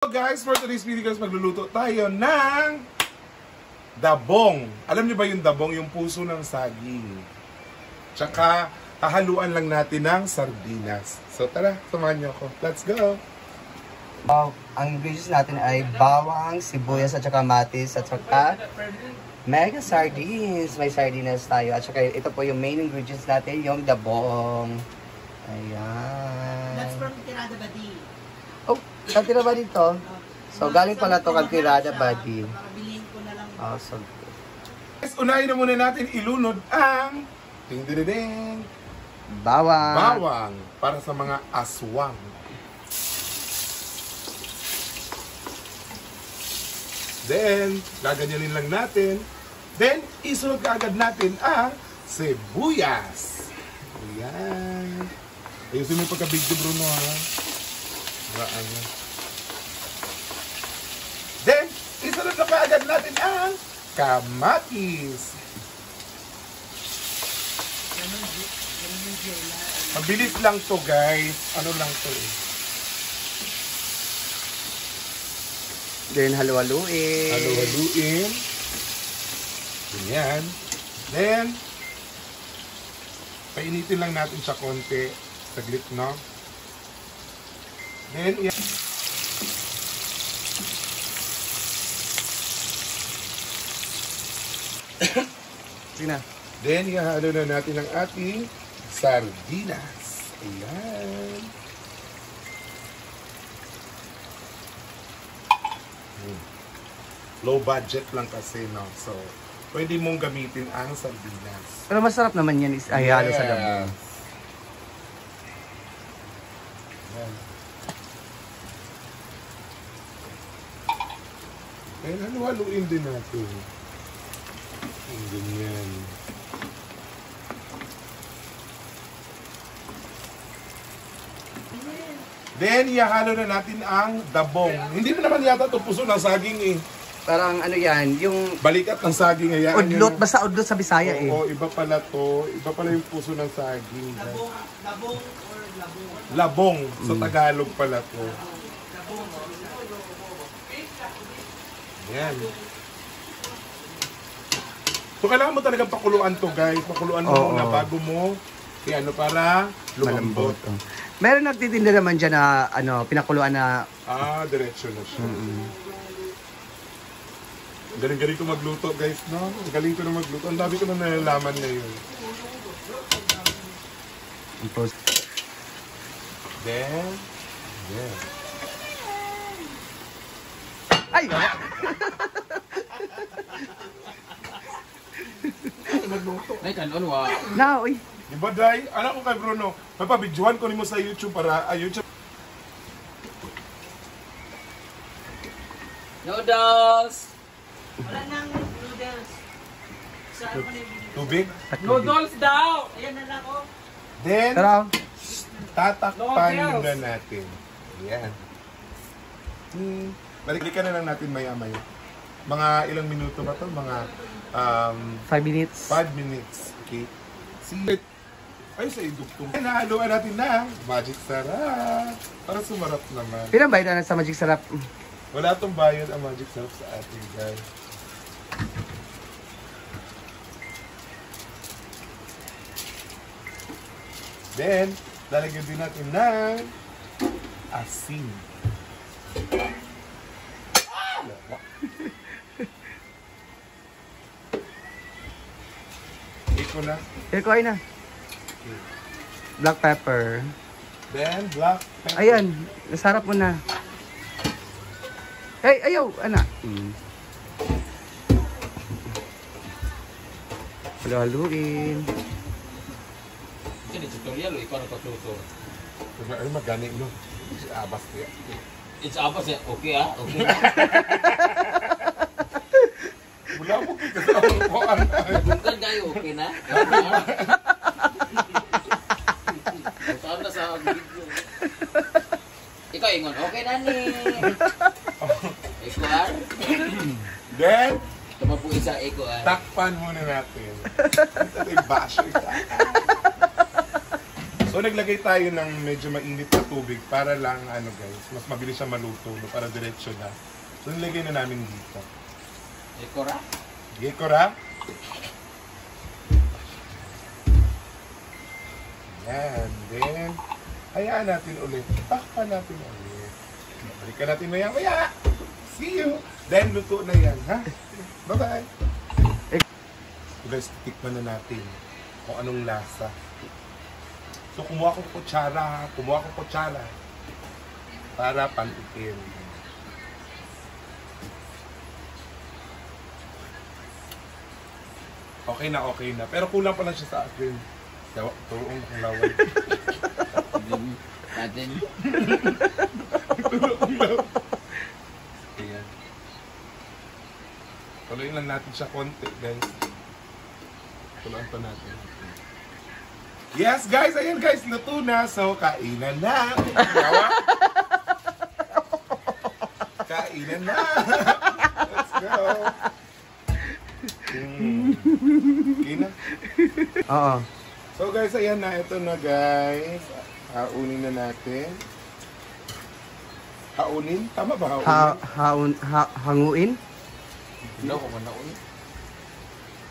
So guys, for today's video guys, magluluto tayo ng dabong. Alam niyo ba yung dabong? Yung puso ng saging. Tsaka, hahaluan lang natin ng sardinas. So tara, samahan niyo ako. Let's go! Ang ingredients natin ay bawang, sibuyas at saka matis at saka mega sardines. May sardinas tayo. At saka ito po yung main ingredients natin, yung dabong. Ayan. That's from Tirada Badi. Oh, Tirada Badi to? So, galing pala to kag Tirada Badi. Makabilihin ko na lang. Oh, so Guys, unahin na muna natin ilunod ang ding-ding-ding bawang. bawang para sa mga aswang. Then, gaganyanin lang natin. Then, isunod kaagad natin ang sibuyas. Ayan. Ayusin mo yung pagka-video, Bruno, ha? Raan na. Then, isunod na kaagad natin ang kamatis. Mabilis lang to, guys. Ano lang to, eh. Then, halu-haluin. Halu-haluin. Ganyan. Then, painitin lang natin siya konti. Saglit, no? Then, yan. Sige na. Then, ihalo na natin ang ating sardinas. Ayan. Low budget lang kasi, no? So, pwede mong gamitin ang sardinas. Pero masarap naman yan is halo sa dabong. Ayan. Ayan, halu-haluin din natin. Ayan, ganyan. Then, ihalo na natin ang dabong. Hindi mo naman yata ito puso ng saging eh. Parang ano yan, yung Balikat ng saging. Ayan, udlot, yun. basta udlot sa Bisaya eh. Oo, iba pala to. Iba pala yung puso ng saging. Labong or labong? Labong. Sa Tagalog pala to. Ayan. So, kailangan mo talagang pakuluan to, guys. Pakuluan mo Oo. muna bago mo ano para lumambot. Malambot. Meron nagtitinda naman dyan na ano, pinakuluan na Diretso na siya. Galing-galing ko magluto, guys, no? Galing ko na magluto. Ang dami ko na nalalaman ngayon. Then, yeah. Ay! Magluto. Nay kanon wa. Na, uy. Diba, Day? Anak ko kay Bruno, mapabidyohan ko nimo sa YouTube para, YouTube. Noodles. Wala nang noodles. Saan mo na yung Tubig. Noodles daw. Ayan na lang oh. Then, Pero, tatakpan Noodles. muna natin. Ayan. Balikan na lang natin maya-maya. Mga ilang minuto ba to? Mga 5 minutes. 5 minutes. Okay? See? Ay, sa idugtong. Nahaluan natin na magic sarap. Para sumarap naman. Pinang bayad na sa Magic Sarap. Wala tong bayad ang magic sarap sa atin, guys. Then, lalagyan din natin ng asin. Iko na. Here ko ay na. Black pepper. Then, black pepper. Ayan, nasarap mo na. Hey, ayaw, anak. Halu-haluin. Kini tutorial ikaw na pagluto. Ano magani, no? Abas niya. It's apa sih? Okay ah, okay. Wala mo kikasama ko. Bukan kayo okay na. Saan na sa video. Ikaw ingon, okay na ni. Ikuar. Then, Tama po isa ikuar. takpan muna natin. Ito yung basho. So naglagay tayo ng medyo mainit na tubig para lang ano guys, mas mabilis siya maluto, no? Para diretso na. So nilagay na namin dito. Ikora? Gekora. Yan. Then, hayaan natin ulit. Takpan natin ulit. Balikan natin maya. See you. Then, luto na yan. Ha? Bye-bye. So guys, tikman na natin kung anong lasa. So, kumuha ko kutsara. Para pantikin. Okay na. Pero kulang pa lang siya sa akin. Turuong kong laway. Natin. Ayan. Tuloyin lang natin siya konti, guys. Tuloyin pa natin. Yes, guys! Ayan, guys! Luto na. So, kainan na. Kainan na. Let's go. Okay na. Oo. So guys, ayan na. Ito na guys. Haunin na natin. Haunin? Tama ba haunin? Hanguin? Hindi ako manaunin.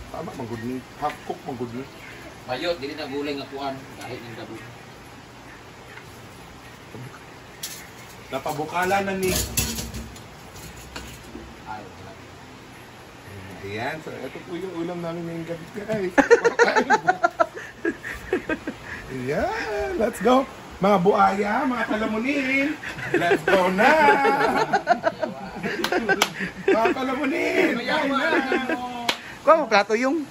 Tama, manggudni. Half-cook, manggudni. Bayot, dili na gulay nga kuan. Kahit ng gabi. Napabukala na ni. Ay, wala. Ayan. So, ito po yung ulam namin ngayong gabi guys. Ayan. Let's go. Mga buaya, mga kalamunin. Let's go na. Mga kalamunin. Kain na. Kuha mo plato yung